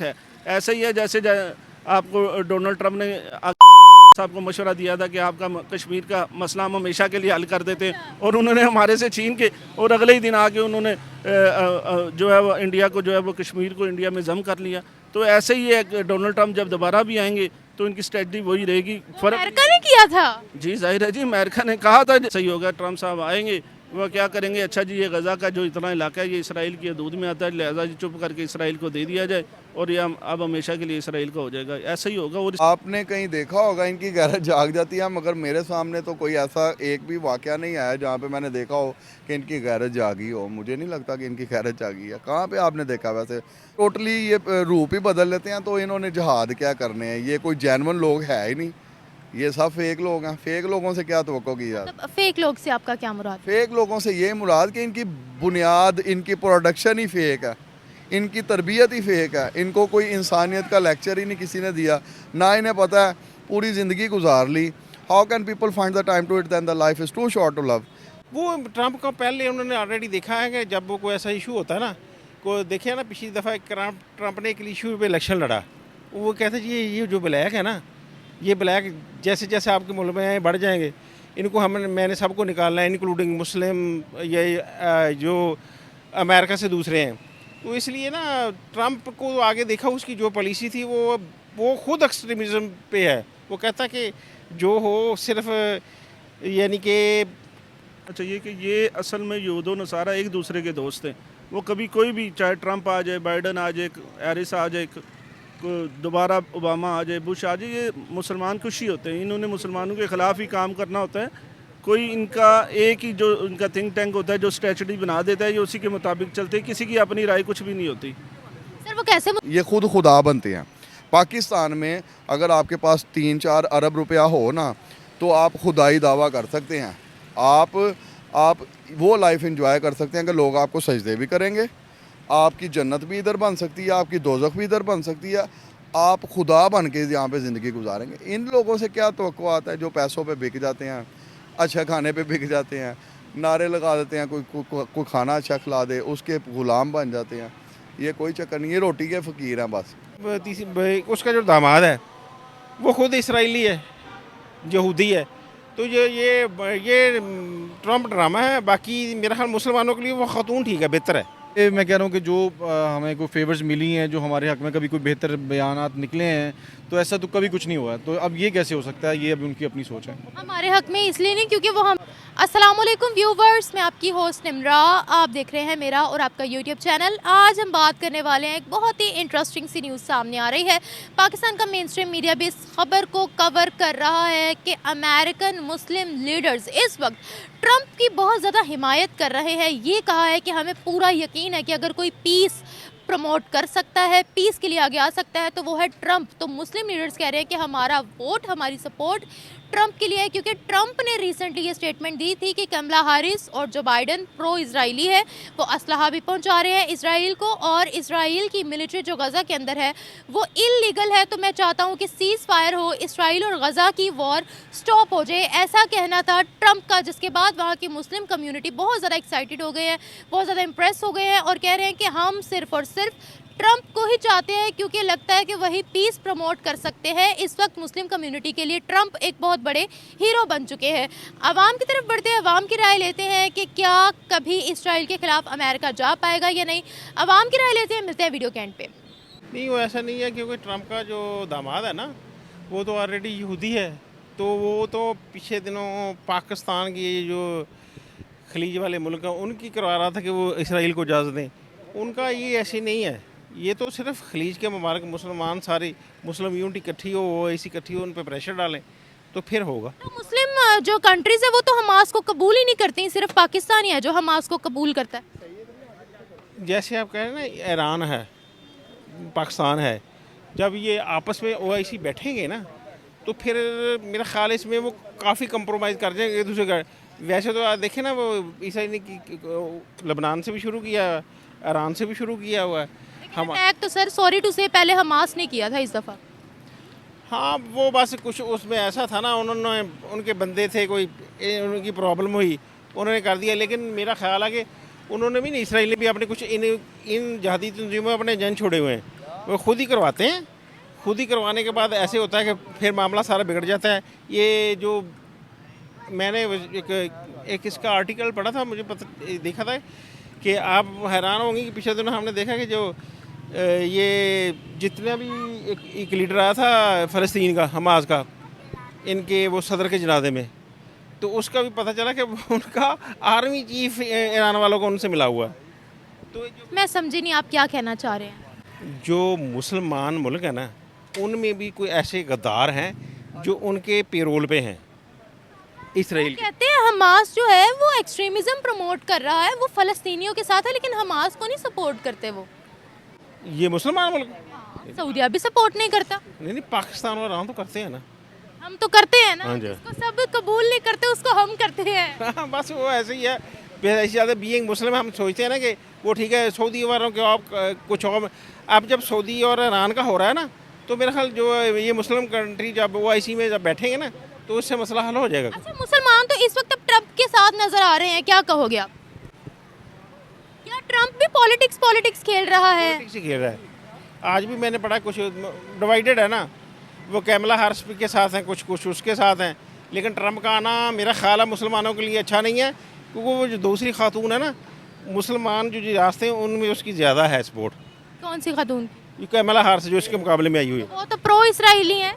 है। ऐसे ही है जैसे आपको डोनाल्ड ट्रंप ने साहब को मशवरा दिया था कि आपका कश्मीर का मसला हम हमेशा के लिए हल कर देते हैं, और उन्होंने हमारे से छीन के और अगले ही दिन आके उन्होंने जो है वो इंडिया को जो है वो कश्मीर को इंडिया में जम कर लिया। तो ऐसे ही है, डोनाल्ड ट्रंप जब दोबारा भी आएंगे तो इनकी स्ट्रेटजी वही रहेगी। अमेरिका ने किया था। जी जाहिर है जी, अमेरिका ने कहा था सही होगा, ट्रंप साहब आएंगे वह क्या करेंगे, अच्छा जी ये गज़ा का जो इतना इलाका है ये इसराइल की हदूद में आता है, लिहाजा जी चुप करके इसराइल को दे दिया जाए और ये अब हमेशा के लिए इसराइल का हो जाएगा। ऐसा ही होगा। और आपने कहीं देखा होगा इनकी गैरत जाग जाती है, मगर मेरे सामने तो कोई ऐसा एक भी वाक़या नहीं आया जहाँ पे मैंने देखा हो कि इनकी गैरत जागी हो। मुझे नहीं लगता कि इनकी गैरत जागी है। कहाँ पे आपने देखा? वैसे टोटली ये रूप ही बदल लेते हैं, तो इन्होंने जहाद क्या करने हैं? ये कोई जेन्युइन लोग है ही नहीं, ये सब फेक लोग हैं। फेक लोगों से क्या तवक्को की यार? मतलब फेक लोग से आपका क्या मुराद? फेक लोगों से ये मुराद कि इनकी बुनियाद, इनकी प्रोडक्शन ही फेक है, इनकी तरबियत ही फेक है। इनको कोई इंसानियत का लेक्चर ही नहीं किसी ने दिया, ना इन्हें पता है, पूरी ज़िंदगी गुजार ली। How can people find the time to it than the life is too short to love. वो ट्रंप का पहले उन्होंने ऑलरेडी देखा है कि जब वो कोई ऐसा इशू होता है ना, को देखे ना पिछली दफ़ा ट्रंप ने एक इशू पे इलेक्शन लड़ा, वो कहते जी ये जो ब्लैक है ना, ये ब्लैक जैसे जैसे आपके मुल्क में बढ़ जाएंगे, इनको मैंने सबको निकालना है, इंक्लूडिंग मुस्लिम, ये जो अमेरिका से दूसरे हैं। तो इसलिए ना ट्रंप को आगे देखा, उसकी जो पॉलिसी थी वो खुद एक्सट्रीमिज़म पे है। वो कहता कि जो हो सिर्फ यानी कि चाहिए कि ये असल में यहूद व नसारा एक दूसरे के दोस्त हैं। वो कभी कोई भी, चाहे ट्रंप आ जाए, बाइडन आ जाए, हैरिस आ जाए, दोबारा ओबामा आ जाए, बुश आ जाए, ये मुसलमान खुश ही होते हैं। इन्होंने मुसलमानों के ख़िलाफ़ ही काम करना होता है। कोई इनका एक ही जो इनका थिंक टैंक होता है जो स्ट्रेटजी बना देता है, ये उसी के मुताबिक चलते हैं, किसी की अपनी राय कुछ भी नहीं होती। सर वो कैसे ये खुद खुदा बनते हैं। पाकिस्तान में अगर आपके पास 3-4 अरब रुपया हो ना, तो आप खुदाई दावा कर सकते हैं। आप वो लाइफ एंजॉय कर सकते हैं कि लोग आपको सजदे भी करेंगे, आपकी जन्नत भी इधर बन सकती है, आपकी दोज़ख भी इधर बन सकती है, आप खुदा बन के यहाँ पे ज़िंदगी गुजारेंगे। इन लोगों से क्या तवक्को आता है जो पैसों पे बिक जाते हैं, अच्छे खाने पे बिक जाते हैं, नारे लगा देते हैं, कोई खाना अच्छा खिला दे उसके ग़ुलाम बन जाते हैं। ये कोई चक्कर नहीं, ये रोटी के फ़कीर हैं बस। उसका जो दामाद है वो खुद इसराइली है, यहूदी है। तो ये ट्रंप ड्रामा है। बाकी मेरा ख्याल मुसलमानों के लिए वो खातून ठीक है, बेहतर है। मैं कह रहा हूँ कि जो हमें कोई फेवर्स मिली हैं, जो हमारे हक़ में कभी कोई बेहतर बयानात निकले हैं, तो ऐसा तो कभी कुछ नहीं हुआ। तो अब ये कैसे हो सकता है? ये अभी उनकी अपनी सोच है। हमारे हक में इसलिए नहीं क्योंकि वो हम। अस्सलाम वालेकुम व्यूवर्स, मैं आपकी होस्ट निम्रा, आप देख रहे हैं मेरा और आपका यूट्यूब चैनल। आज हम बात करने वाले हैं, एक बहुत ही इंटरेस्टिंग सी न्यूज़ सामने आ रही है। पाकिस्तान का मेन स्ट्रीम मीडिया भी इस खबर को कवर कर रहा है कि अमेरिकन मुस्लिम लीडर्स इस वक्त ट्रंप की बहुत ज़्यादा हिमायत कर रहे हैं। ये कहा है कि हमें पूरा यकीन है कि अगर कोई पीस प्रमोट कर सकता है, पीस के लिए आगे आ सकता है, तो वो है ट्रंप। तो मुस्लिम लीडर्स कह रहे हैं कि हमारा वोट, हमारी सपोर्ट ट्रंप के लिए है, क्योंकि ट्रंप ने रिसेंटली ये स्टेटमेंट दी थी कि कमला हैरिस और जो बाइडन प्रो इजरायली है, वो असलहा भी पहुंचा रहे हैं इसराइल को, और इसराइल की मिलिट्री जो गज़ा के अंदर है वो इलीगल है। तो मैं चाहता हूं कि सीज़ फायर हो, इसराइल और गज़ा की वॉर स्टॉप हो जाए, ऐसा कहना था ट्रंप का। जिसके बाद वहाँ की मुस्लिम कम्यूनिटी बहुत ज़्यादा एक्साइटेड हो गए हैं, बहुत ज़्यादा इंप्रेस हो गए हैं और कह रहे हैं कि हम सिर्फ और सिर्फ ट्रंप को ही चाहते हैं, क्योंकि लगता है कि वही पीस प्रमोट कर सकते हैं। इस वक्त मुस्लिम कम्युनिटी के लिए ट्रंप एक बहुत बड़े हीरो बन चुके हैं। अवाम की तरफ बढ़ते हैं, अवाम की राय लेते हैं कि क्या कभी इसराइल के खिलाफ अमेरिका जा पाएगा या नहीं। अवाम की राय लेते हैं, मिलते हैं वीडियो के एंड पे। नहीं, वो ऐसा नहीं है, क्योंकि ट्रंप का जो दामाद है ना, वो तो ऑलरेडी यहूदी है। तो वो तो पिछले दिनों पाकिस्तान की जो खलीज वाले मुल्क हैं उनकी करवा रहा था कि वो इसराइल को इजाज़त दें। उनका ये ऐसे नहीं है, ये तो सिर्फ खलीज के मुबारक मुसलमान, सारी मुस्लिम यूनिटी इकट्ठी हो, वो ऐसी इकट्ठी हो, उन पर प्रेशर डालें तो फिर होगा। तो मुस्लिम जो कंट्रीज़ है वो तो हमास को कबूल ही नहीं करती, सिर्फ पाकिस्तान ही है जो हमास को कबूल करता है। जैसे आप कह रहे हैं ना, ईरान है, पाकिस्तान है, जब ये आपस में ओआईसी बैठेंगे ना, तो फिर मेरा ख्याल है इसमें वो काफ़ी कंप्रोमाइज़ कर जाएंगे एक दूसरे का। वैसे तो आप देखें ना, वो ईसाई ने लेबनान से भी शुरू किया, ईरान से भी शुरू किया हुआ है। हम अटैक तो सर सॉरी टू से पहले हमास ने किया था इस दफ़ा। हाँ, वो बस कुछ उसमें ऐसा था ना, उन्होंने उनके बंदे थे, कोई उनकी प्रॉब्लम हुई, उन्होंने कर दिया। लेकिन मेरा ख्याल है कि उन्होंने भी नहीं, इसराइल ने भी अपने कुछ इन जहादी तंजीमों में अपने जन छोड़े हुए हैं। वो खुद ही करवाते हैं। खुद ही करवाने के बाद ऐसे होता है कि फिर मामला सारा बिगड़ जाता है। ये जो मैंने एक इसका आर्टिकल पढ़ा था, मुझे पता देखा था कि आप हैरान होंगे कि पिछले दिनों हमने देखा कि जो ये जितना भी एक लीडर आया था फ़लस्तीन का, हमास का, इनके वो सदर के जनाजे में, तो उसका भी पता चला कि उनका आर्मी चीफ ईरान वालों को उनसे मिला हुआ है। तो मैं समझी नहीं आप क्या कहना चाह रहे हैं। जो मुसलमान मुल्क है ना, उनमें भी कोई ऐसे गद्दार हैं जो उनके पेरोल पे हैं। इसराइल कहते हैं हमास जो है वो एक्सट्रीमिज्म प्रमोट कर रहा है, वो फ़लस्तीनियों के साथ है, लेकिन हमास को नहीं सपोर्ट करते वो। ये मुसलमान मुल्क सऊदीया भी सपोर्ट नहीं करता। नहीं, पाकिस्तान और ईरान तो करते हैं ना। हम तो करते हैं ना, हाँ जी। जिसको सब कबूल नहीं करते उसको हम करते हैं। हाँ, बस वो ऐसे ही है। ऐसी ज़्यादा बीइंग मुस्लिम हम सोचते हैं ना कि वो ठीक है, सऊदी वालों के आप कुछ और। अब जब सऊदी और ईरान का हो रहा है ना, तो मेरा ख्याल जो ये मुस्लिम कंट्री जब OIC में जब बैठेंगे ना, तो उससे मसला हल हो जाएगा। अच्छा, मुसलमान तो इस वक्त ट्रम्प के साथ नजर आ रहे हैं, क्या कहोगे आप? क्या ट्रम्प भी पॉलिटिक्स खेल रहा है? पॉलिटिक्स ही खेल रहा है। आज भी मैंने पढ़ा, कुछ डिवाइडेड है ना, वो कैमला हारिस के साथ हैं, कुछ उसके साथ हैं। लेकिन ट्रम्प का आना मेरा ख्याल है मुसलमानों के लिए अच्छा नहीं है, क्योंकि वो जो दूसरी खातून है ना, मुसलमान जो रास्ते हैं उनमें उसकी ज़्यादा है सपोर्ट। कौन सी खातून? ये कैमला हारिस जो इसके मुकाबले में आई हुई है। वो तो प्रो इसराइली है।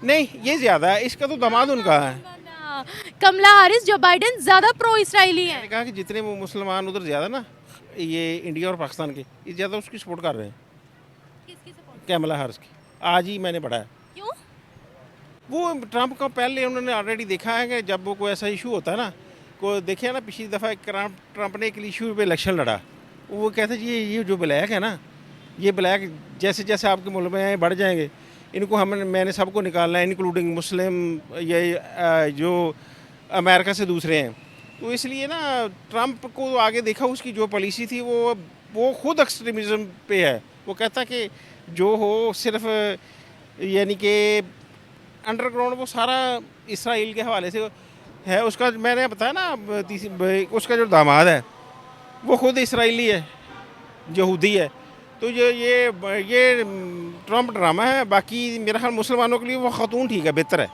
नहीं, ये ज़्यादा है, इसका तो दामाद उनका है। कमला हारिस, जो बाइडेन ज्यादा प्रो इसराइली है। मैंने कहा कि जितने वो मुसलमान उधर ज़्यादा ना, ये इंडिया और पाकिस्तान के, ये ज़्यादा उसकी सपोर्ट कर रहे हैं, किसकी सपोर्ट? कैमला हारिस की। आज ही मैंने पढ़ा है। क्यों? वो ट्रंप का पहले उन्होंने ऑलरेडी देखा है कि जब वो कोई ऐसा इशू होता है ना, को देखिए ना, पिछली दफ़ा ट्रंप ने एक इशू पे इलेक्शन लड़ा। वो कहते जी ये जो ब्लैक है ना, ये ब्लैक जैसे जैसे आपके मुल्क में बढ़ जाएंगे, इनको मैंने सबको निकालना है, इंक्लूडिंग मुस्लिम, ये जो अमेरिका से दूसरे हैं। तो इसलिए ना ट्रंप को आगे देखा, उसकी जो पॉलिसी थी वो खुद एक्सट्रीमिज़म पे है। वो कहता कि जो हो सिर्फ यानी कि अंडरग्राउंड वो सारा इसराइल के हवाले से है। उसका मैंने बताया ना, उसका जो दामाद है वो खुद इसराइली है, यहूदी है। तो ये ट्रंप ड्रामा है। बाकी मेरा ख्याल मुसलमानों के लिए वो खातून ठीक है, बेहतर है।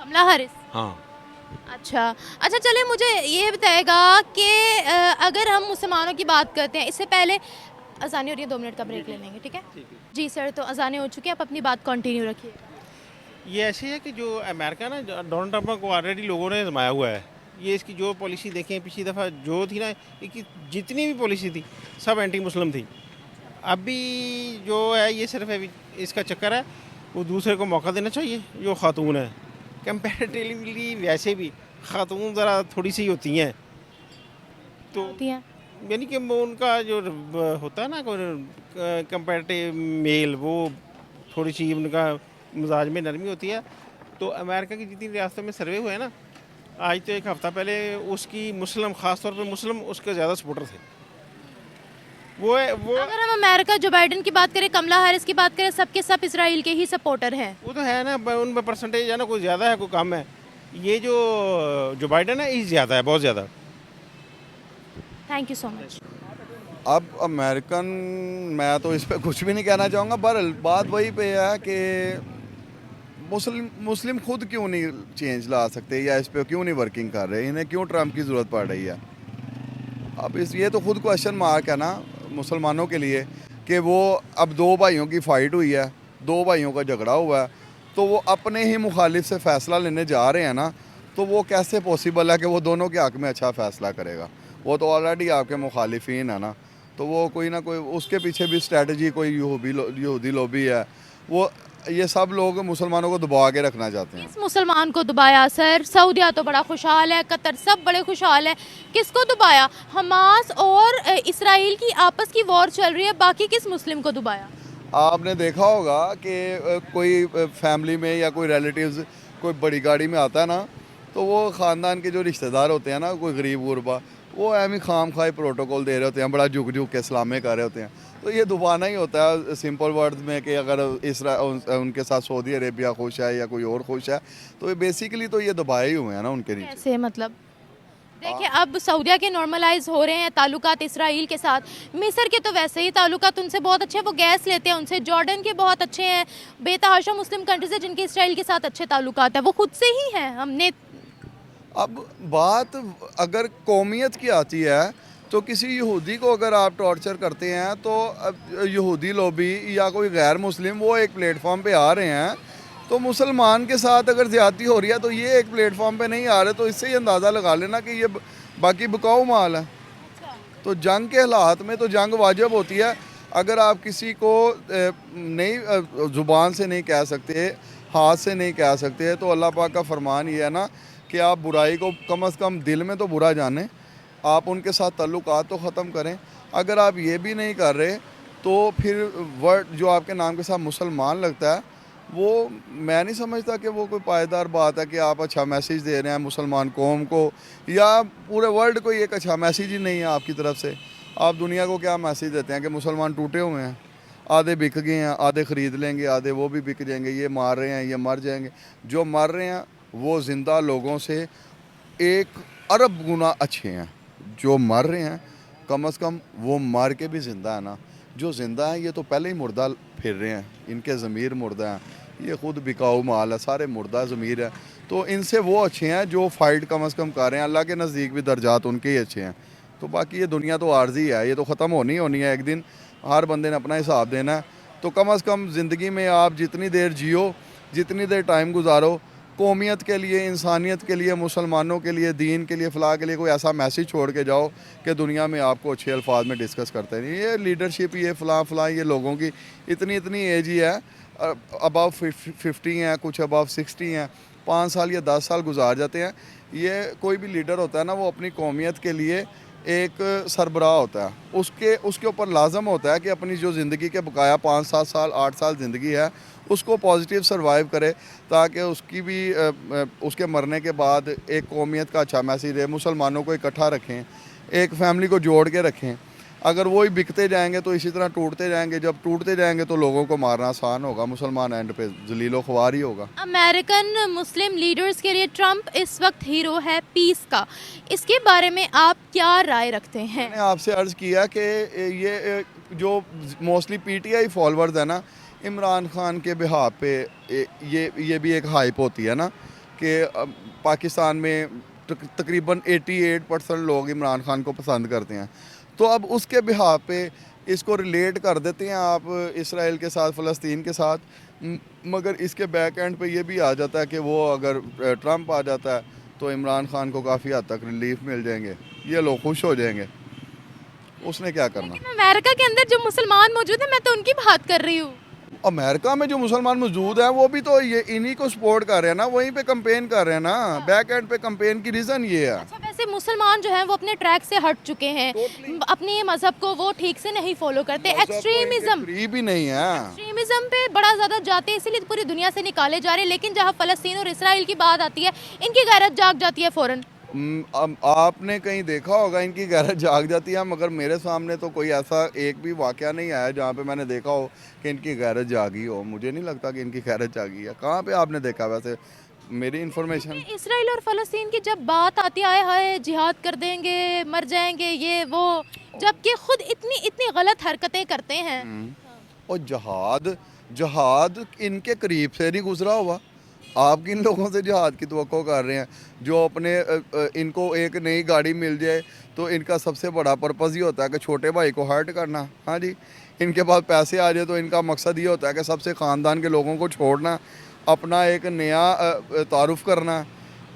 कमला हारिस। हाँ। अच्छा चलिए, मुझे ये बताएगा कि अगर हम मुसलमानों की बात करते हैं, इससे पहले अजानें हो रही है, 2 मिनट का ब्रेक ले लेंगे, ठीक है? जी सर, तो अजानें हो चुकी है, आप अपनी बात कंटिन्यू रखिए। ये ऐसे है कि जो अमेरिका ना, डोनाल्ड ट्रंप को ऑलरेडी लोगों ने जमाया हुआ है। ये इसकी जो पॉलिसी देखें, पिछली दफ़ा जो थी ना, इसकी जितनी भी पॉलिसी थी सब एंटी मुस्लिम थी। अभी जो है ये सिर्फ इसका चक्कर है, वो दूसरे को मौका देना चाहिए। जो खातून है कंपैरेटिवली, वैसे भी खातून ज़रा थोड़ी सी होती हैं, तो यानी कि उनका जो होता है ना कंपैरेटिव मेल, वो थोड़ी सी उनका मिजाज में नरमी होती है। तो अमेरिका की जितनी रियासतों में सर्वे हुए हैं ना, आज तो एक हफ़्ता पहले उसकी मुस्लिम, ख़ास तौर पे मुस्लिम उसके ज़्यादा सपोर्टर थे। वो अगर हम अमेरिका, जो बाइडेन की बात करें, कमला हैरिस की बात करें, सबके सब इसराइल के ही सपोर्टर हैं। वो तो है ना, उनमें परसेंटेज है ना, कोई ज़्यादा है कोई कम है। ये जो बाइडेन है, ये ज़्यादा है, बहुत ज़्यादा। Thank you so much. अब अमेरिकन, मैं तो इस पर कुछ भी नहीं कहना चाहूँगा, पर बात वही पे है कि मुस्लिम खुद क्यों नहीं चेंज ला सकते, या इस पर क्यों नहीं वर्किंग कर रहे, इन्हें क्यों ट्रम्प की ज़रूरत पड़ रही है। अब ये तो खुद क्वेश्चन मार्क है ना मुसलमानों के लिए, कि वो अब 2 भाइयों की फ़ाइट हुई है, 2 भाइयों का झगड़ा हुआ है, तो वो अपने ही मुखालिफ से फ़ैसला लेने जा रहे हैं ना, तो वो कैसे पॉसिबल है कि वो दोनों के हक़ में अच्छा फ़ैसला करेगा। वो तो ऑलरेडी आपके मुखालिफिन है ना, तो वो कोई ना कोई उसके पीछे भी स्ट्रेटजी, कोई यहूदी लॉबी है। वो ये सब लोग मुसलमानों को दबा के रखना चाहते हैं। किस मुसलमान को दबाया सर? सऊदिया तो बड़ा खुशहाल है, कतर सब बड़े खुशहाल है, किसको दबाया? हमास और इसराइल की आपस की वॉर चल रही है, बाकी किस मुस्लिम को दबाया? आपने देखा होगा कि कोई फैमिली में या कोई रिलेटिव्स कोई बड़ी गाड़ी में आता है ना, तो वो ख़ानदान के जो रिश्तेदार होते हैं ना, कोई गरीब गुरबा, वो एम ही खाम खाई प्रोटोकॉल दे रहे होते हैं, बड़ा झुक झुक के सलामे कर रहे होते हैं। तो ये दुबाना ही होता है सिंपल वर्ड्स में, कि अगर उनके साथ सऊदी अरेबिया खुश है या कोई और खुश है, तो ये बेसिकली तो ये दबाए ही हुए हैं ना उनके नीचे। कैसे मतलब? देखिए अब सऊदिया के नॉर्मलाइज हो रहे हैं ताल्लुकात इसराइल के साथ, मिस्र के तो वैसे ही ताल्लुकात उनसे बहुत अच्छे हैं, वो गैस लेते हैं उनसे, जॉर्डन के बहुत अच्छे हैं, बेतहाशा मुस्लिम कंट्रीज है जिनके इसराइल के साथ अच्छे ताल्लुकात है, वो खुद से ही हैं। हमने अब बात अगर कौमियत की आती है तो किसी यहूदी को अगर आप टॉर्चर करते हैं तो अब यहूदी लॉबी या कोई गैर मुस्लिम वो एक प्लेटफॉर्म पे आ रहे हैं, तो मुसलमान के साथ अगर ज़्यादती हो रही है तो ये एक प्लेटफॉर्म पे नहीं आ रहे, तो इससे ही अंदाज़ा लगा लेना कि ये बाकी बिकाऊ माल है। तो जंग के हालात में तो जंग वाजिब होती है। अगर आप किसी को नहीं ज़ुबान से नहीं कह सकते, हाथ से नहीं कह सकते, तो अल्लाह पाक का फरमान ये है ना कि आप बुराई को कम से कम दिल में तो बुरा जानें, आप उनके साथ ताल्लुकात तो ख़त्म करें। अगर आप ये भी नहीं कर रहे तो फिर वर्ड जो आपके नाम के साथ मुसलमान लगता है वो मैं नहीं समझता कि वो कोई पायदार बात है कि आप अच्छा मैसेज दे रहे हैं मुसलमान कौम को, या पूरे वर्ल्ड को एक अच्छा मैसेज ही नहीं है आपकी तरफ से। आप दुनिया को क्या मैसेज देते हैं कि मुसलमान टूटे हुए हैं, आधे बिक गए हैं, आधे ख़रीद लेंगे, आधे वो भी बिक जाएंगे, ये मार रहे हैं, ये मर जाएंगे। जो मर रहे हैं वो ज़िंदा लोगों से 1 अरब गुना अच्छे हैं। जो मर रहे हैं कम से कम वो मर के भी ज़िंदा है ना, जो ज़िंदा है ये तो पहले ही मुर्दा फिर रहे हैं, इनके ज़मीर मुर्दा हैं, ये खुद बिकाऊ माल है, सारे मुर्दा ज़मीर है। तो इनसे वो अच्छे हैं जो फ़ाइट कम से कम कर रहे हैं, अल्लाह के नज़दीक भी दर्जात उनके ही अच्छे हैं। तो बाकी ये दुनिया तो आर्जी है, ये तो ख़त्म होनी है एक दिन, हर बंदे ने अपना हिसाब देना है। तो कम से कम ज़िंदगी में आप जितनी देर जियो, जितनी देर टाइम गुजारो, कौमियत के लिए, इंसानियत के लिए, मुसलमानों के लिए, दीन के लिए, फ़लाह के लिए कोई ऐसा मैसेज छोड़ के जाओ कि दुनिया में आपको अच्छे अल्फाज में डिस्कस करते हैं। ये लीडरशिप, ये फ़लाँ ये लोगों की इतनी एज ही है, अबव 50 हैं, कुछ अबव 60 हैं, 5 साल या 10 साल गुजार जाते हैं। ये कोई भी लीडर होता है ना, वो अपनी कौमियत के लिए एक सरबराह होता है, उसके ऊपर लाजम होता है कि अपनी जो ज़िंदगी के बकाया 5-7 साल 8 साल ज़िंदगी है उसको पॉजिटिव सर्वाइव करे, ताकि उसकी भी उसके मरने के बाद एक कौमियत का अच्छा मैसेज दे, मुसलमानों को इकट्ठा रखें, एक फैमिली को जोड़ के रखें। अगर वो ही बिकते जाएंगे तो इसी तरह टूटते जाएंगे, जब टूटते जाएंगे तो लोगों को मारना आसान होगा, मुसलमान एंड पे जलीलो ख्वार ही होगा। अमेरिकन मुस्लिम लीडर्स के लिए ट्रंप इस वक्त हीरो है पीस का, इसके बारे में आप क्या राय रखते हैं? मैंने आपसे अर्ज़ किया कि ये जो मोस्टली पीटीआई फॉलोअर्स है ना, इमरान खान के बिहाफ पे ये भी एक हाइप होती है ना कि पाकिस्तान में तकरीबन 88% लोग इमरान खान को पसंद करते हैं, तो अब उसके बिहाफ पे इसको रिलेट कर देते हैं आप इसराइल के साथ, फ़लस्तीन के साथ, मगर इसके बैक एंड पे ये भी आ जाता है कि वो अगर ट्रंप आ जाता है तो इमरान खान को काफ़ी हद तक रिलीफ मिल जाएंगे, ये लोग खुश हो जाएंगे। उसने क्या करना। लेकिन अमेरिका के अंदर जो मुसलमान मौजूद है, मैं तो उनकी बात कर रही हूँ। अमेरिका में जो मुसलमान मौजूद हैं वो भी तो ये इन्हीं को सपोर्ट कर रहे हैं ना, वहीं पे कंपेन कर रहे हैं ना, बैक एंड पे कंपेन की रीज़न ये है। अच्छा, वैसे मुसलमान जो हैं वो अपने ट्रैक से हट चुके हैं, अपने मजहब को वो ठीक से नहीं फॉलो करते, एक्सट्रीमिज्म भी नहीं है, एक्सट्रीमिज्म पे बड़ा ज़्यादा जाते हैं, इसीलिए पूरी दुनिया से निकाले जा रहे हैं। लेकिन जहाँ फ़लस्तीन और इसराइल की बात आती है, इनकी गैरत जाग जाती है फ़ौरन। आपने कहीं देखा होगा इनकी गैरत जाग जाती है, मगर मेरे सामने तो कोई ऐसा एक भी वाक़या नहीं आया जहाँ पे मैंने देखा हो कि इनकी गैरत जागी हो। मुझे नहीं लगता कि इनकी गैरत जागी है। कहाँ पे आपने देखा? वैसे मेरी इन्फॉर्मेशन इसराइल और फ़लस्तीन की जब बात आती है, हाय जिहाद कर देंगे, मर जाएंगे, ये वो, जबकि खुद इतनी गलत हरकतें करते हैं। और जहाद इनके करीब से नहीं गुजरा हुआ। आप किन लोगों से जहाद की तवक्को कर रहे हैं जो अपने इनको एक नई गाड़ी मिल जाए तो इनका सबसे बड़ा पर्पज़ ये होता है कि छोटे भाई को हर्ट करना। हाँ जी, इनके पास पैसे आ जाए तो इनका मकसद ये होता है कि सबसे ख़ानदान के लोगों को छोड़ना, अपना एक नया तारुफ करना।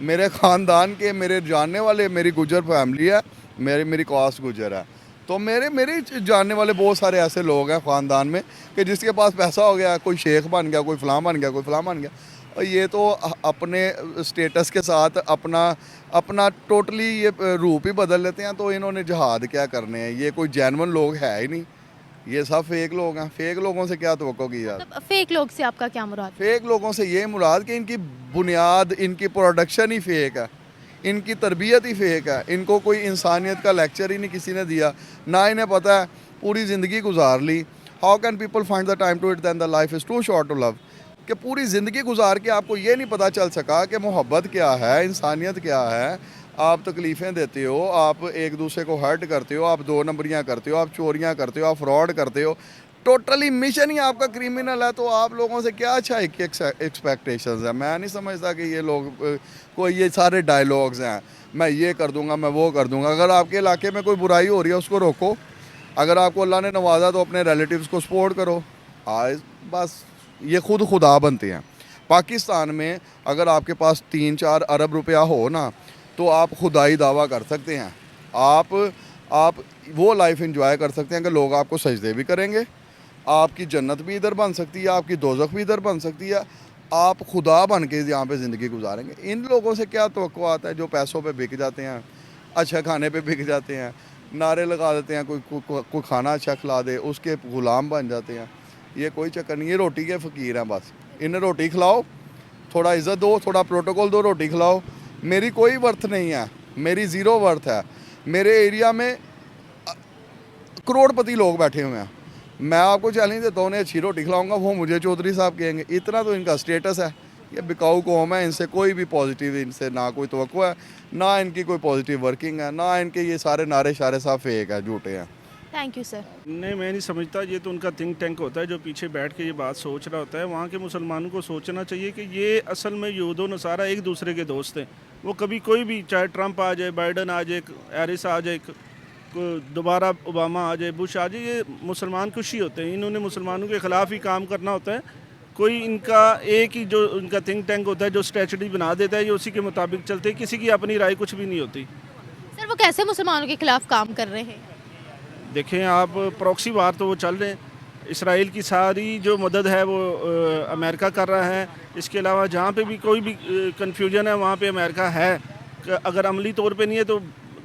मेरे ख़ानदान के मेरे जानने वाले, मेरी गुजर फैमिली है, मेरी कास्ट गुजर है, तो मेरे जानने वाले बहुत सारे ऐसे लोग हैं ख़ानदान में कि जिसके पास पैसा हो गया, कोई शेख बन गया, कोई फ़लाँ बन गया, कोई फ़लाँ बन गया। और ये तो अपने स्टेटस के साथ अपना टोटली ये रूप ही बदल लेते हैं। तो इन्होंने जहाद क्या करने हैं? ये कोई जेन्युइन लोग है ही नहीं, ये सब फेक लोग हैं। फेक लोगों से क्या तवक्को की यार? मतलब फेक लोग से आपका क्या मुराद? फेक लोगों से ये मुराद कि इनकी बुनियाद, इनकी प्रोडक्शन ही फेक है, इनकी तरबियत ही फेक है, इनको कोई इंसानियत का लेक्चर ही नहीं किसी ने दिया, ना इन्हें पता है, पूरी ज़िंदगी गुजार ली। How can people find the time to it than the life is too short to love? कि पूरी ज़िंदगी गुजार के आपको ये नहीं पता चल सका कि मोहब्बत क्या है, इंसानियत क्या है, आप तकलीफ़ें देते हो, आप एक दूसरे को हर्ट करते हो, आप दो नंबरियाँ करते हो, आप चोरियाँ करते हो, आप फ्रॉड करते हो, टोटली मिशन ही आपका क्रिमिनल है। तो आप लोगों से क्या अच्छा एक्सपेक्टेशंस है? मैं नहीं समझता कि ये लोग कोई ये सारे डायलॉग्स हैं, मैं ये कर दूंगा, मैं वो कर दूंगा। अगर आपके इलाके में कोई बुराई हो रही है उसको रोको, अगर आपको अल्लाह ने नवाजा तो अपने रिलेटिव्स को सपोर्ट करो। आज बस ये खुदा बनते हैं। पाकिस्तान में अगर आपके पास 3-4 अरब रुपया हो ना, तो आप खुदाई दावा कर सकते हैं। आप वो लाइफ एंजॉय कर सकते हैं कि लोग आपको सजदे भी करेंगे, आपकी जन्नत भी इधर बन सकती है, आपकी दोज़ख भी इधर बन सकती है, आप खुदा बन के यहाँ पे ज़िंदगी गुजारेंगे। इन लोगों से क्या तवक्को आता है जो पैसों पे बिक जाते हैं, अच्छा खाने पे बिक जाते हैं, नारे लगा देते हैं, कोई खाना अच्छा खिला दे उसके ग़ुलाम बन जाते हैं। ये कोई चक्कर नहीं, ये रोटी के फ़कीर हैं बस। इन्हें रोटी खिलाओ, थोड़ा इज़्ज़त दो, थोड़ा प्रोटोकॉल दो, रोटी खिलाओ। मेरी कोई वर्थ नहीं है, मेरी ज़ीरो वर्थ है। मेरे एरिया में करोड़पति लोग बैठे हुए हैं, मैं आपको चैलेंज देता हूँ, उन्हें अच्छी रोटी खिलाऊंगा, वो मुझे चौधरी साहब कहेंगे। इतना तो इनका स्टेटस है। ये बिकाऊ कौम है, इनसे कोई भी पॉजिटिव इनसे ना कोई तवक्को है, ना इनकी कोई पॉजिटिव वर्किंग है, ना इनके ये सारे नारे शारे साहब फेक है, झूठे हैं। Thank you sir. नहीं, मैं नहीं समझता। ये तो उनका थिंक टैंक होता है जो पीछे बैठ के ये बात सोच रहा होता है। वहाँ के मुसलमानों को सोचना चाहिए कि ये असल में यहूद व नसारा एक दूसरे के दोस्त हैं। वो कभी कोई भी, चाहे ट्रंप आ जाए, बाइडन आ जाए, हैरिस आ जाए, दोबारा ओबामा आ जाए, बुश आ जाए, ये मुसलमान खुश ही होते हैं। इन्होंने मुसलमानों के ख़िलाफ़ ही काम करना होता है। कोई इनका एक ही जो इनका थिंक टैंक होता है जो स्ट्रेटजी बना देता है, ये उसी के मुताबिक चलते हैं, किसी की अपनी राय कुछ भी नहीं होती। सर वो कैसे मुसलमानों के खिलाफ काम कर रहे हैं? देखें आप, प्रॉक्सी वार तो वो चल रहे हैं। इसराइल की सारी जो मदद है वो अमेरिका कर रहा है। इसके अलावा जहाँ पे भी कोई भी कन्फ्यूजन है वहाँ पे अमेरिका है। अगर अमली तौर पे नहीं है तो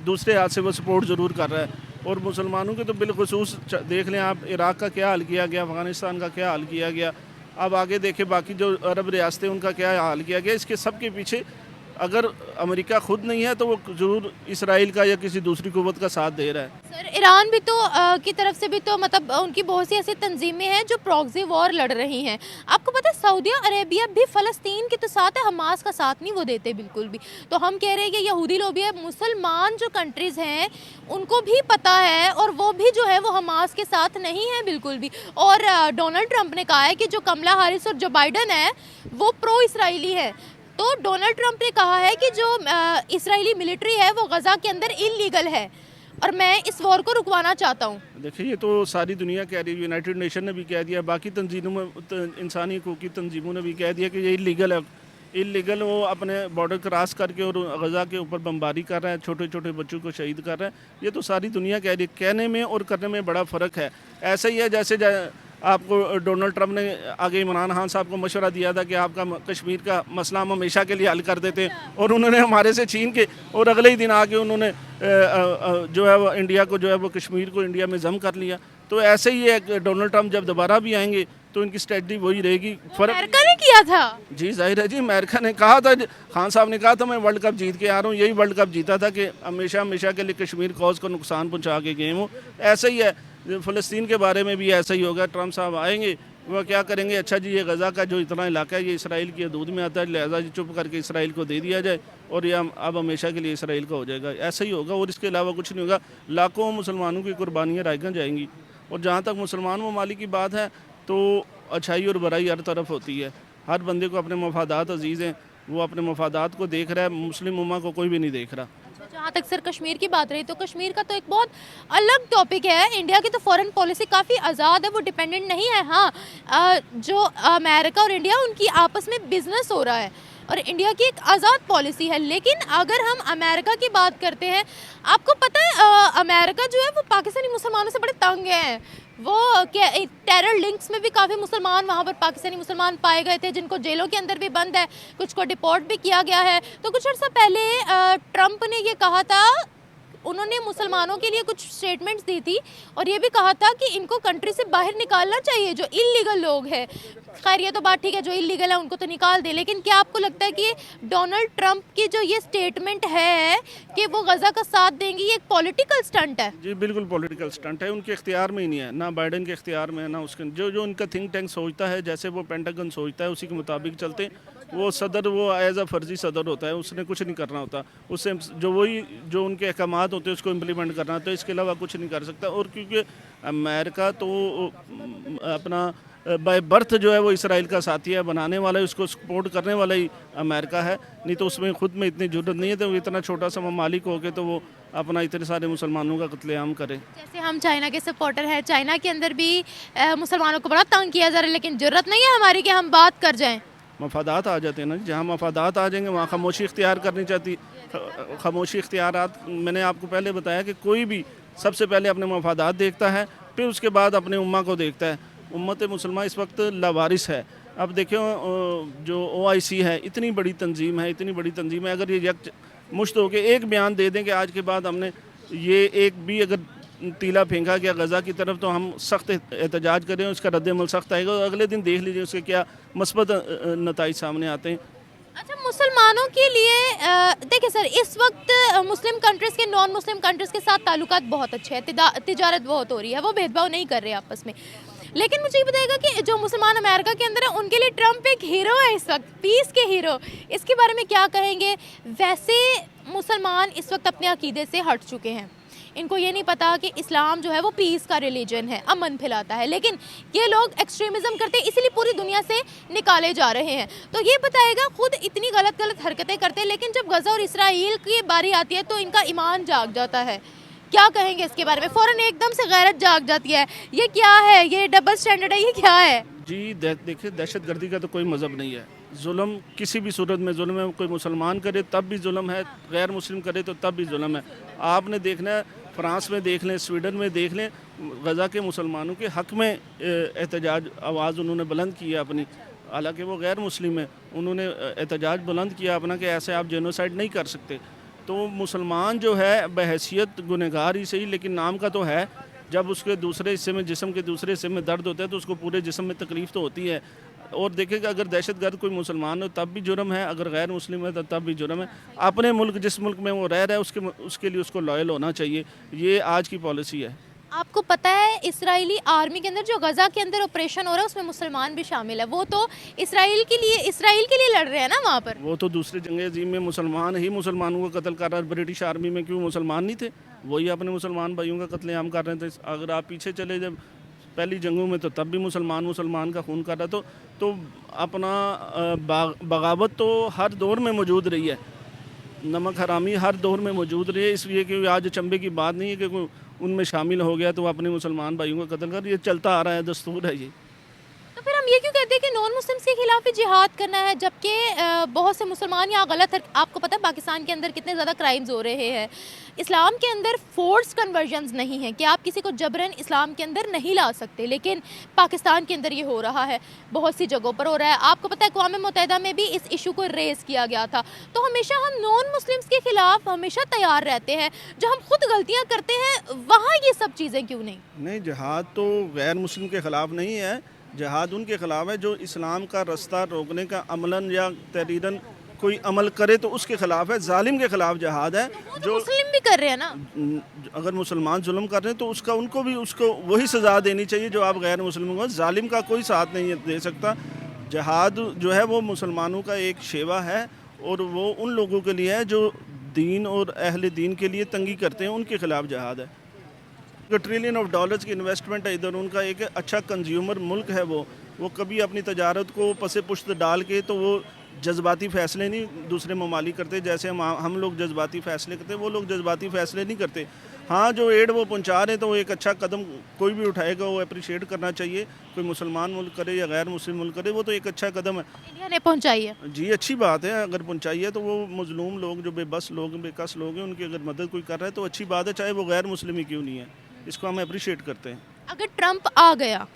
दूसरे हाथ से वो सपोर्ट ज़रूर कर रहा है। और मुसलमानों के तो बिलखुसूस देख लें आप, इराक़ का क्या हाल किया गया, अफ़गानिस्तान का क्या हाल किया गया, अब आगे देखें बाकी जो अरब रियासतें उनका क्या हाल किया गया। इसके सब के पीछे अगर अमेरिका खुद नहीं है तो वो ज़रूर इसराइल का या किसी दूसरी कुव्वत का साथ दे रहा है। सर ईरान भी तो की तरफ से भी तो मतलब उनकी बहुत सी ऐसी तंजीमें हैं जो प्रॉक्सी वॉर लड़ रही हैं। आपको पता है सऊदी अरेबिया भी फ़लस्तीन के तो साथ है, हमास का साथ नहीं वो देते बिल्कुल भी। तो हम कह रहे हैं कि यहूदी लोग भी है, मुसलमान जो कंट्रीज़ हैं उनको भी पता है और वो भी जो है वो हमास के साथ नहीं है बिल्कुल भी। और डोनाल्ड ट्रंप ने कहा है कि जो कमला हैरिस और जो बाइडन है वो प्रो इसराइली है। तो डोनाल्ड ट्रंप ने कहा है कि जो इसराइली मिलिट्री है वो गज़ा के अंदर इलीगल है और मैं इस वॉर को रुकवाना चाहता हूँ। देखिए ये तो सारी दुनिया कह रही है, यूनाइटेड नेशन ने भी कह दिया, बाकी तंजीमों में इंसानी हकूक़ की तंजीमों ने भी कह दिया कि ये इलीगल है। इलीगल वो अपने बॉर्डर क्रॉस करके और गज़ा के ऊपर बमबारी कर रहा है, छोटे छोटे बच्चों को शहीद कर रहा है। ये तो सारी दुनिया कह रही है। कहने में और करने में बड़ा फ़र्क है। ऐसा ही है जैसे आपको डोनाल्ड ट्रंप ने आगे इमरान खान साहब को मशवरा दिया था कि आपका कश्मीर का मसला हम हमेशा के लिए हल कर देते हैं, और उन्होंने हमारे से छीन के और अगले ही दिन आके उन्होंने जो है वो इंडिया को जो है वो कश्मीर को इंडिया में जम कर लिया। तो ऐसे ही है, डोनाल्ड ट्रंप जब दोबारा भी आएंगे तो इनकी स्ट्रेटजी वही रहेगी। अमेरिका ने किया था जी, जाहिर है जी, अमेरिका ने कहा था, खान साहब ने कहा था मैं वर्ल्ड कप जीत के आ रहा हूँ। यही वर्ल्ड कप जीता था कि हमेशा हमेशा के लिए कश्मीर कॉज को नुकसान पहुँचा के गए हूँ। ऐसा ही है फ़लस्तीन के बारे में भी ऐसा ही होगा। ट्रंप साहब आएंगे, वह क्या करेंगे, अच्छा जी ये गज़ा का जो इतना इलाका है ये इसराइल की हदूद में आता है, लिहाजा जी चुप करके इसराइल को दे दिया जाए और ये अब हमेशा के लिए इसराइल का हो जाएगा। ऐसा ही होगा और इसके अलावा कुछ नहीं होगा। लाखों मुसलमानों की कुर्बानियाँ रायगं जाएंगी। और जहाँ तक मुसलमान ममालिक की बात है तो अच्छाई और बुराई हर तरफ होती है। हर बंदे को अपने मफादात अजीज़ हैं, वो अपने मफादात को देख रहा है, मुस्लिम उम्मा को कोई भी नहीं देख रहा। जहाँ तक सर कश्मीर की बात रही तो कश्मीर का तो एक बहुत अलग टॉपिक है। इंडिया की तो फॉरेन पॉलिसी काफ़ी आज़ाद है, वो डिपेंडेंट नहीं है। हाँ, जो अमेरिका और इंडिया उनकी आपस में बिजनेस हो रहा है और इंडिया की एक आज़ाद पॉलिसी है। लेकिन अगर हम अमेरिका की बात करते हैं, आपको पता है अमेरिका जो है वो पाकिस्तानी मुसलमानों से बड़े तंग हैं। वो क्या टेरर लिंक्स में भी काफ़ी मुसलमान वहाँ पर पाकिस्तानी मुसलमान पाए गए थे, जिनको जेलों के अंदर भी बंद है, कुछ को डिपोर्ट भी किया गया है। तो कुछ अर्सा पहले ट्रंप ने ये कहा था उन्होंने मुसलमानों के लिए कुछ स्टेटमेंट्स दी थी और ये भी कहा था कि इनको कंट्री से बाहर निकालना चाहिए जो इलीगल लोग हैं। खैर ये तो बात ठीक है, जो इलीगल है उनको तो निकाल दे, लेकिन क्या आपको लगता है कि डोनाल्ड ट्रंप की जो ये स्टेटमेंट है कि वो गजा का साथ देंगी, ये एक पॉलिटिकल स्टंट है? जी बिल्कुल पॉलिटिकल स्टंट है, उनके इख्तियार में ही नहीं है, ना बाइडेन के इख्तियार में है, ना उसके जो उनका थिंक टैंक सोचता है, जैसे वो पेंटागन सोचता है उसी के मुताबिक चलते। वो सदर वो एज अ फर्जी सदर होता है, उसने कुछ नहीं करना होता, उससे जो उनके अहकामात होते हैं उसको इम्प्लीमेंट करना होता है, इसके अलावा कुछ नहीं कर सकता। और क्योंकि अमेरिका तो अपना बाय बर्थ जो है वो इसराइल का साथी है, बनाने वाला है, उसको सपोर्ट करने वाला ही अमेरिका है, नहीं तो उसमें खुद में इतनी जरूरत नहीं है। तो इतना छोटा सा ममालिक हो के तो वो अपना इतने सारे मुसलमानों का कत्लेआम करे। जैसे हम चाइना के सपोर्टर हैं, चाइना के अंदर भी मुसलमानों को बड़ा तंग किया जा रहा है, लेकिन जरूरत नहीं है हमारी कि हम बात कर जाएं। मफादात आ जाते हैं ना, जहाँ मफादात आ जाएंगे वहाँ खामोशी इख्तियार करनी चाहती। खामोशी इख्तियारात मैंने आपको पहले बताया कि कोई भी सबसे पहले अपने मफादात देखता है, फिर उसके बाद अपने उम्मा को देखता है। उम्मत मुसलमान इस वक्त लावारिस है। अब देखो जो OIC है, इतनी बड़ी तंजीम है, इतनी बड़ी तंजीम है, अगर ये यक मुश्त होकर एक बयान दे दें कि आज के बाद हमने ये एक भी अगर तीला फेंका गया गज़ा की तरफ तो हम सख्त एहतजाज करें, उसका रद्दमल सख्त आएगा, और अगले दिन देख लीजिए उसके क्या मस्बत नताइज सामने आते हैं। अच्छा, मुसलमानों के लिए देखिए सर, इस वक्त मुस्लिम कंट्रीज़ के नॉन मुस्लिम कंट्रीज़ के साथ ताल्लुकात बहुत अच्छे हैं, तिजारत बहुत हो रही है, वो भेदभाव नहीं कर रहे आपस में। लेकिन मुझे ये बताएगा कि जो मुसलमान अमेरिका के अंदर है उनके लिए ट्रंप एक हीरो है इस वक्त, पीस के हीरो, इसके बारे में क्या कहेंगे? वैसे मुसलमान इस वक्त अपने अकीदे से हट चुके हैं, इनको ये नहीं पता कि इस्लाम जो है वो पीस का रिलीजन है, अमन फैलाता है, लेकिन ये लोग एक्सट्रीमिज़म करते हैं, इसीलिए पूरी दुनिया से निकाले जा रहे हैं। तो ये बताएगा, खुद इतनी गलत हरकतें करते हैं, लेकिन जब गज़ा और इसराइल की बारी आती है तो इनका ईमान जाग जाता है। क्या कहेंगे इसके बारे में? फ़ौरन एकदम से गैरत जाग जाती है, ये क्या है? ये डबल स्टैंडर्ड है, ये क्या है? जी देखिए, दहशतगर्दी का तो कोई मज़हब नहीं है। जुल्म किसी भी सूरत में जुल्म है, कोई मुसलमान करे तब भी जुल्म है, गैर मुस्लिम करे तो तब भी जुल्म है। आपने देखना है, फ्रांस में देख लें, स्वीडन में देख लें, गज़ा के मुसलमानों के हक़ में एहतजाज आवाज़ उन्होंने बुलंद की है अपनी, हालांकि वो गैर मुस्लिम है, उन्होंने एहतजाज बुलंद किया अपना कि ऐसे आप जेनोसाइड नहीं कर सकते। तो मुसलमान जो है बहैसियत गुनहगार ही सही, लेकिन नाम का तो है। जब उसके दूसरे हिस्से में, जिस्म के दूसरे हिस्से में दर्द होता है तो उसको पूरे जिस्म में तकलीफ़ तो होती है। और देखेगा, अगर दहशतगर्द कोई मुसलमान हो तब भी जुर्म है, अगर गैर मुस्लिम है तो तब भी जुर्म है। अपने मुल्क, जिस मुल्क में वो रह रहा है, उसके लिए उसको लॉयल होना चाहिए। ये आज की पॉलिसी है। आपको पता है इजरायली आर्मी के अंदर जो गज़ा के अंदर ऑपरेशन हो रहा है उसमें मुसलमान भी शामिल है, वो तो इसराइल के लिए लड़ रहे हैं ना वहाँ पर। वो तो दूसरे जंग अज़ीम में मुसलमान ही मुसलमानों को कत्ल कर रहा है। ब्रिटिश आर्मी में क्यों मुसलमान नहीं थे? वही अपने मुसलमान भाइयों का कत्लेआम कर रहे थे। अगर आप पीछे चले जब पहली जंगों में, तो तब भी मुसलमान का खून कर रहा तो अपना बगावत तो हर दौर में मौजूद रही है, नमक हरामी हर दौर में मौजूद रही है। इसलिए कि आज चंबे की बात नहीं है कि उनमें शामिल हो गया तो अपने मुसलमान भाइयों का कत्ल कर, ये चलता आ रहा है, दस्तूर है ये। तो फिर हम ये क्यों कहते हैं कि नॉन मुस्लिम्स के खिलाफ भी जिहाद करना है, जबकि बहुत से मुसलमान यहाँ गलत है। आपको पता है पाकिस्तान के अंदर कितने ज़्यादा क्राइम्स हो रहे हैं। इस्लाम के अंदर फोर्स कन्वर्जन्स नहीं है कि आप किसी को जबरन इस्लाम के अंदर नहीं ला सकते, लेकिन पाकिस्तान के अंदर ये हो रहा है, बहुत सी जगहों पर हो रहा है। आपको पता है अक़वाम मुत्तहिदा में भी इस इशू को रेज़ किया गया था। तो हमेशा हम नॉन मुस्लिम्स के खिलाफ हमेशा तैयार रहते हैं, जो हम खुद गलतियाँ करते हैं वहाँ ये सब चीज़ें क्यों नहीं? नहीं, जिहाद तो गैर मुस्लिम के ख़िलाफ़ नहीं है, जिहाद उनके ख़िलाफ़ है जो इस्लाम का रास्ता रोकने का अमलन या तहरीरन कोई अमल करे तो उसके ख़िलाफ़ है। जालिम के ख़िलाफ़ जिहाद है जो मुस्लिम भी कर रहे हैं ना। अगर मुसलमान जुल्म कर रहे हैं तो उसको वही सज़ा देनी चाहिए जो आप गैर मुस्लिम को। जालिम का कोई साथ नहीं दे सकता। जिहाद जो है वो मुसलमानों का एक शेवा है, और वो उन लोगों के लिए है जो दीन और अहले दीन के लिए तंगी करते हैं, उनके ख़िलाफ़ जिहाद है। $1 ट्रिलियन की इन्वेस्टमेंट है इधर, उनका एक अच्छा कंज्यूमर मुल्क है वो कभी अपनी तजारत को पसे पुश्त डाल के तो वो जज्बाती फ़ैसले नहीं दूसरे ममालिक करते, जैसे हम लोग जज्बाती फ़ैसले करते, वो लोग जज्बाती फ़ैसले नहीं करते। हाँ, जो एड वो पहुँचा रहे हैं तो वो एक अच्छा कदम कोई भी उठाएगा वो अप्रिशिएट करना चाहिए, कोई मुसलमान मुल्क करे या गैर मुस्लिम मुल्क करे, वो तो एक अच्छा कदम है। इंडिया ने पहुँचाई है जी, अच्छी बात है, अगर पहुँचाई है तो वो मजलूम लोग, जो बेबस लोग, बेकस लोग हैं, उनकी अगर मदद कोई कर रहा है तो अच्छी बात है, चाहे वो गैर मुस्लिम ही क्यों नहीं है, इसको हम अप्रिशिएट करते हैं। अगर ट्रंप आ गया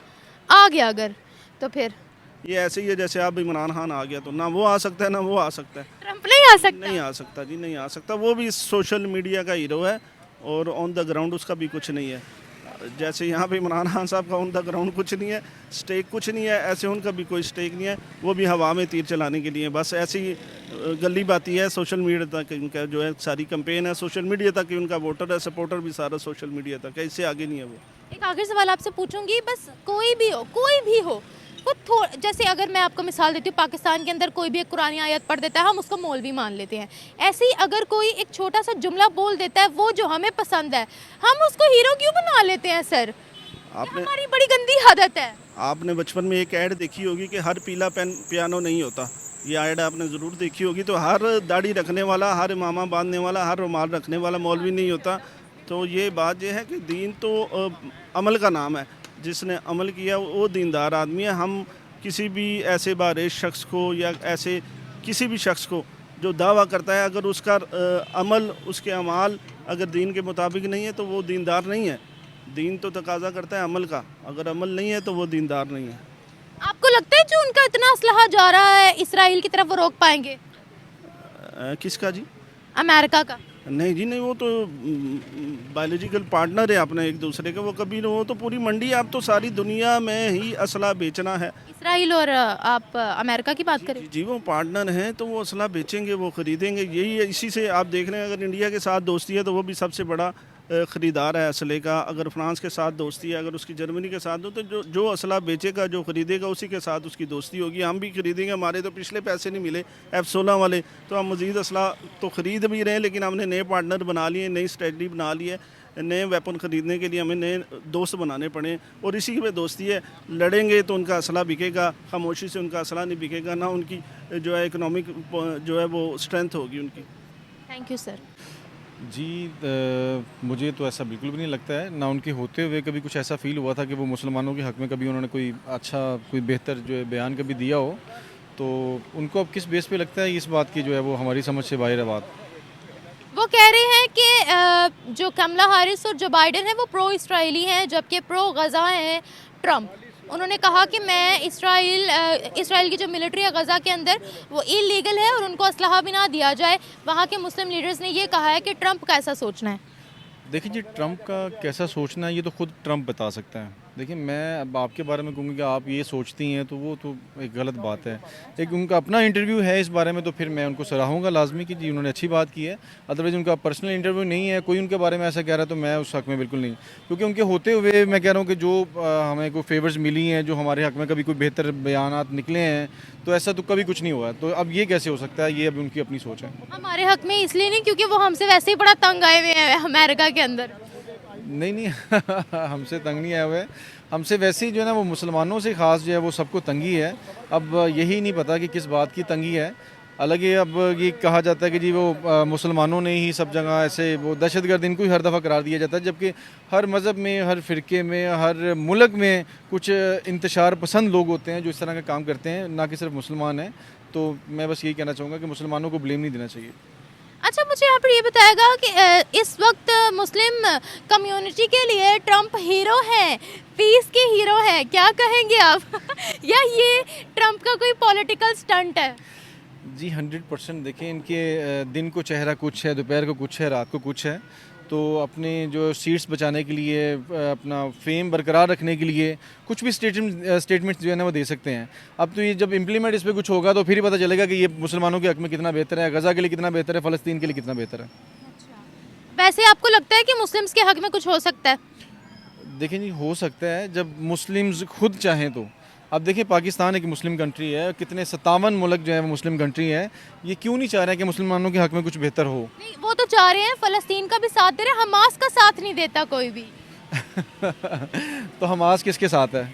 अगर, तो फिर ये ऐसे ही है जैसे आप इमरान खान आ गया, तो ना वो आ सकता है ना वो आ सकता है। ट्रंप नहीं आ सकता। नहीं आ सकता जी, नहीं आ सकता। वो भी सोशल मीडिया का हीरो है, और ऑन द ग्राउंड उसका भी कुछ नहीं है। जैसे यहाँ पे इमरान खान साहब का ऑन द ग्राउंड कुछ नहीं है, स्टेक कुछ नहीं है, ऐसे उनका भी कोई स्टेक नहीं है। वो भी हवा में तीर चलाने के लिए बस ऐसी गली बाती है। सोशल मीडिया तक इनका जो है सारी कैंपेन है, सोशल मीडिया तक ही उनका वोटर है, सपोर्टर भी सारा सोशल मीडिया तक है, इससे आगे नहीं है वो। एक आखिरी सवाल आपसे पूछूंगी, बस कोई भी हो वो जैसे अगर मैं आपको मिसाल देती हूँ, पाकिस्तान के अंदर कोई भी एक कुरानी आयत पढ़ देता है, हम उसको मौलवी मान लेते हैं। ऐसे ही अगर कोई एक छोटा सा जुमला बोल देता है वो जो हमें पसंद है, हम उसको हीरो क्यों बना लेते हैं सर? आपने हमारी बड़ी गंदी आदत है। आपने बचपन में एक ऐड देखी होगी कि हर पीला पेन पियानो नहीं होता। ये ऐड आपने ज़रूर देखी होगी। तो हर दाढ़ी रखने वाला, हर इमामा बांधने वाला, हर रुमाल रखने वाला मौलवी नहीं होता। तो ये बात ये है कि दीन तो अमल का नाम है, जिसने अमल किया वो दीनदार आदमी है। हम किसी भी ऐसे बारिश शख्स को या ऐसे किसी भी शख्स को जो दावा करता है, अगर उसका अमल, उसके अमाल अगर दीन के मुताबिक नहीं है तो वो दीनदार नहीं है। दीन तो तकाजा करता है अमल का, अगर अमल नहीं है तो वो दीनदार नहीं है। आपको लगता है जो उनका इतना असलहा जा रहा है इसराइल की तरफ, वो रोक पाएंगे? किसका जी? अमेरिका का? नहीं जी नहीं, वो तो बायोलॉजिकल पार्टनर है अपने एक दूसरे के। वो कभी वो तो पूरी मंडी, आप तो सारी दुनिया में ही असला बेचना है। इसराइल और आप अमेरिका की बात करें? जी वो पार्टनर हैं तो वो असला बेचेंगे, वो ख़रीदेंगे। यही है, इसी से आप देख रहे हैं। अगर इंडिया के साथ दोस्ती है तो वो भी सबसे बड़ा ख़रीदार है असले का। अगर फ्रांस के साथ दोस्ती है, अगर उसकी जर्मनी के साथ हो, तो जो असला बेचेगा, जो ख़रीदेगा, उसी के साथ उसकी दोस्ती होगी। हम भी ख़रीदेंगे। हमारे तो पिछले पैसे नहीं मिले F-16 वाले, तो हम मज़ीद असला तो ख़रीद भी रहे हैं, लेकिन हमने नए पार्टनर बना लिए, नई स्ट्रेटजी बना ली है। नए वेपन ख़रीदने के लिए हमें नए दोस्त बनाने पड़े, और इसी में दोस्ती है। लड़ेंगे तो उनका असला बिकेगा, खामोशी से उनका असला नहीं बिकेगा, ना उनकी जो है इकनॉमिक जो है वो स्ट्रेंथ होगी उनकी। Thank you sir. जी मुझे तो ऐसा बिल्कुल भी नहीं लगता है। ना उनके होते हुए कभी कुछ ऐसा फ़ील हुआ था कि वो मुसलमानों के हक़ में कभी उन्होंने कोई अच्छा, कोई बेहतर जो है बयान कभी दिया हो। तो उनको अब किस बेस पे लगता है इस बात की जो है वो हमारी समझ से बाहर है बात। वो कह रहे हैं कि जो कमला हैरिस और जो बाइडेन है वो प्रो इसराइली हैं, जबकि प्रो गज़ा हैं ट्रम्प। उन्होंने कहा कि मैं इसराइल की जो मिलिट्री है गज़ा के अंदर वो इलीगल है और उनको असलहा भी ना दिया जाए। वहाँ के मुस्लिम लीडर्स ने ये कहा है कि ट्रम्प का ऐसा सोचना है। देखिए जी, ट्रंप का कैसा सोचना है ये तो खुद ट्रंप बता सकता है। देखिए, मैं अब आपके बारे में कहूँगी कि आप ये सोचती हैं तो वो तो एक गलत बात है। एक उनका अपना इंटरव्यू है इस बारे में, तो फिर मैं उनको सराहूँगा लाजमी कि जी उन्होंने अच्छी बात की है। अदरवाइज़ उनका पर्सनल इंटरव्यू नहीं है, कोई उनके बारे में ऐसा कह रहा है तो मैं उस हक़ में बिल्कुल नहीं, क्योंकि उनके होते हुए मैं कह रहा हूँ कि जो हमें कोई फेवर्स मिली हैं, जो हमारे हक़ में कभी कोई बेहतर बयानात निकले हैं, तो ऐसा तो कभी कुछ नहीं हुआ। तो अब ये कैसे हो सकता है, ये अभी उनकी अपनी सोच है। हमारे हक़ में इसलिए नहीं क्योंकि वो हमसे वैसे ही बड़ा तंग आए हुए हैं अमेरिका के अंदर। नहीं हमसे तंग नहीं आए हुए। हमसे वैसे ही जो है ना वो मुसलमानों से ख़ास जो है वो सबको तंगी है। अब यही नहीं पता कि किस बात की तंगी है। अलग ही अब ये कहा जाता है कि जी वो मुसलमानों ने ही सब जगह ऐसे वो दहशतगर्द इनको ही हर दफ़ा करार दिया जाता है, जबकि हर मज़हब में, हर फ़िरके में, हर मुल्क में कुछ इंतशार पसंद लोग होते हैं जो इस तरह का काम करते हैं, ना कि सिर्फ मुसलमान हैं। तो मैं बस यही कहना चाहूँगा कि मुसलमानों को ब्लेम नहीं देना चाहिए। अच्छा, मुझे यहाँ पर ये बताएगा कि इस वक्त मुस्लिम कम्युनिटी के लिए ट्रम्प हीरो हैं, पीस के हीरो हैं, क्या कहेंगे आप? या ये ट्रम्प का कोई पॉलिटिकल स्टंट है? जी 100% देखें, इनके दिन को चेहरा कुछ है, दोपहर को कुछ है, रात को कुछ है। तो अपने जो सीट्स बचाने के लिए, अपना फेम बरकरार रखने के लिए कुछ भी स्टेटमेंट्स जो है ना वो दे सकते हैं। अब तो ये जब इम्प्लीमेंट इस पर कुछ होगा तो फिर ही पता चलेगा कि ये मुसलमानों के हक़ में कितना बेहतर है, गज़ा के लिए कितना बेहतर है, फ़लस्तीन के लिए कितना बेहतर है। वैसे आपको लगता है कि मुस्लिम्स के हक़ में कुछ हो सकता है? देखें जी, हो सकता है जब मुस्लिम्स खुद चाहें तो। अब देखिए, पाकिस्तान एक मुस्लिम कंट्री है, कितने 57 मुल्क जो है वो मुस्लिम कंट्री है। ये क्यों नहीं चाह रहे हैं कि मुसलमानों के हक़ में कुछ बेहतर हो? नहीं, वो तो चाह रहे हैं, फ़लस्तीन का भी साथ दे रहे हैं, हमास का साथ नहीं देता कोई भी। तो हमास किसके साथ है?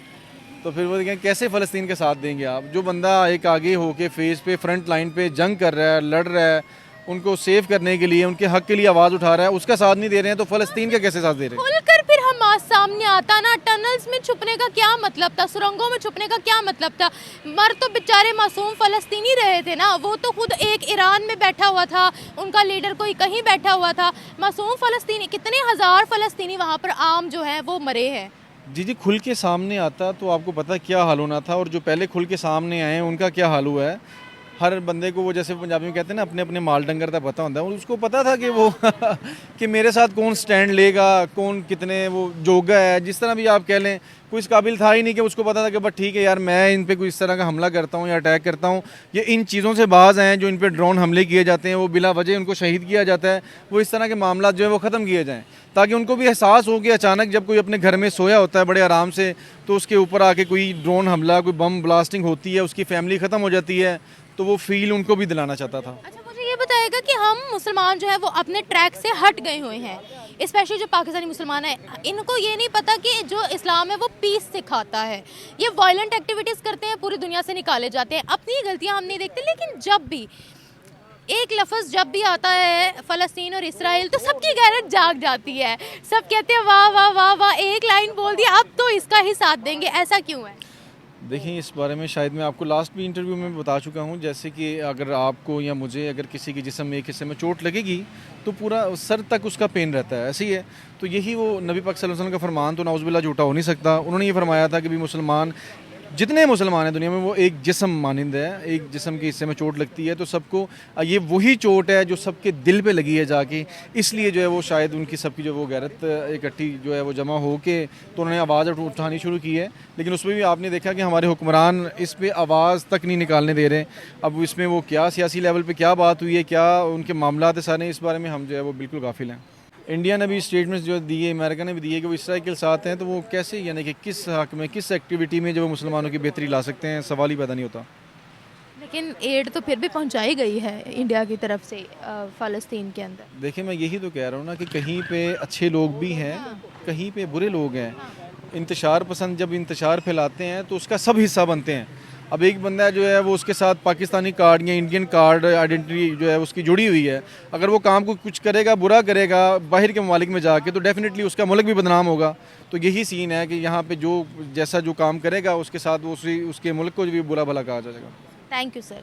तो फिर वो देखें कैसे फ़लस्तीन के साथ देंगे आप? जो बंदा एक आगे होके फेस पे फ्रंट लाइन पे जंग कर रहा है, लड़ रहा है, उनको सेव करने के लिए, उनके हक़ के लिए आवाज़ उठा रहा है, उसका साथ नहीं दे रहे हैं, तो फ़लस्तीन का कैसे साथ दे रहे हैं? खुलकर फिर हमास सामने आता ना। टनल्स में छुपने का क्या मतलब था, सुरंगों में छुपने का क्या मतलब था? मर तो बेचारे मासूम फ़लस्तीनी रहे थे ना। वो तो खुद एक ईरान में बैठा हुआ था, उनका लीडर कोई कहीं बैठा हुआ था। मासूम फ़लस्तीनी, कितने हज़ार फ़लस्तीनी वहाँ पर आम जो है वो मरे हैं। जी खुल के सामने आता तो आपको पता क्या हाल होना था, और जो पहले खुल के सामने आए उनका क्या हाल हुआ है। हर बंदे को वो जैसे पंजाबी में कहते हैं ना अपने अपने माल डंगर का पता होता है, और उसको पता था कि वो कि मेरे साथ कौन स्टैंड लेगा, कौन कितने वो जोगा है, जिस तरह भी आप कह लें, कोई इस काबिल था ही नहीं कि उसको पता था कि बस ठीक है यार मैं इन पे कोई इस तरह का हमला करता हूँ या अटैक करता हूँ। ये इन चीज़ों से बाज हैं जो इन पे ड्रोन हमले किए जाते हैं, वो बिला वजह उनको शहीद किया जाता है, वो इस तरह के मामला जो है वो ख़त्म किए जाएँ, ताकि उनको भी एहसास हो कि अचानक जब कोई अपने घर में सोया होता है बड़े आराम से, तो उसके ऊपर आके कोई ड्रोन हमला, कोई बम ब्लास्टिंग होती है, उसकी फैमिली ख़त्म हो जाती है, तो वो फील उनको भी दिलाना चाहता था। अच्छा, मुझे ये बताएगा कि हम मुसलमान जो है वो अपने ट्रैक से हट गए हुए हैं, स्पेशली जो पाकिस्तानी मुसलमान है, इनको ये नहीं पता कि जो इस्लाम है वो पीस सिखाता है। ये वायलेंट एक्टिविटीज़ करते हैं, पूरी दुनिया से निकाले जाते हैं, अपनी गलतियां हम नहीं देखते, लेकिन जब भी एक लफ्ज़ जब भी आता है फ़लस्तीन और इसराइल तो सबकी गैरत जाग जाती है, सब कहते हैं वाह वाह वाह वाह, एक लाइन बोल दिया अब तो इसका ही साथ देंगे, ऐसा क्यों है? देखिए इस बारे में शायद मैं आपको लास्ट भी इंटरव्यू में बता चुका हूँ, जैसे कि अगर आपको या मुझे अगर किसी के जिस्म में एक हिस्से में चोट लगेगी तो पूरा सर तक उसका पेन रहता है, ऐसे ही है। तो यही वो नबी पाक सल्लल्लाहु अलैहि वसल्लम का फरमान तो नाउज़ुबिल्लाह झूठा हो नहीं सकता। उन्होंने ये फरमाया था कि भी मुसलमान जितने मुसलमान हैं दुनिया में वो एक जिस्म मानिंद है, एक जिस्म के हिस्से में चोट लगती है तो सबको ये वही चोट है जो सबके दिल पे लगी है जाके, इसलिए जो है वो शायद उनकी सबकी जो वो गैरत इकट्ठी जो है वो जमा हो के तो उन्होंने आवाज़ उठानी शुरू की है। लेकिन उसमें भी आपने देखा कि हमारे हुक्मरान इस पर आवाज़ तक नहीं निकालने दे रहे। अब इसमें वो क्या सियासी लेवल पर क्या बात हुई है, क्या उनके मामला है सारे, इस बारे में हम जो है वो बिल्कुल गाफिल हैं। इंडिया ने भी स्टेटमेंट्स जो दिए, अमेरिका ने भी दिए कि वो इसराइल के साथ हैं, तो वो कैसे यानी कि किस हक में, किस एक्टिविटी में जो वो मुसलमानों की बेहतरी ला सकते हैं, सवाल ही पैदा नहीं होता। लेकिन एड तो फिर भी पहुंचाई गई है इंडिया की तरफ से फ़लस्तीन के अंदर। देखिए मैं यही तो कह रहा हूँ ना कि कहीं पे अच्छे लोग भी हैं, कहीं पे बुरे लोग हैं। इंतशार पसंद जब इंतशार फैलाते हैं तो उसका सब हिस्सा बनते हैं। अब एक बंदा जो है वो उसके साथ पाकिस्तानी कार्ड या इंडियन कार्ड आइडेंटिटी जो है उसकी जुड़ी हुई है, अगर वो काम को कुछ करेगा, बुरा करेगा बाहर के ममालिक में जाके, तो डेफिनेटली उसका मुल्क भी बदनाम होगा। तो यही सीन है कि यहाँ पे जो जैसा जो काम करेगा उसके साथ वो उसके मुल्क को भी बुरा भला कहा जाएगा। Thank you sir.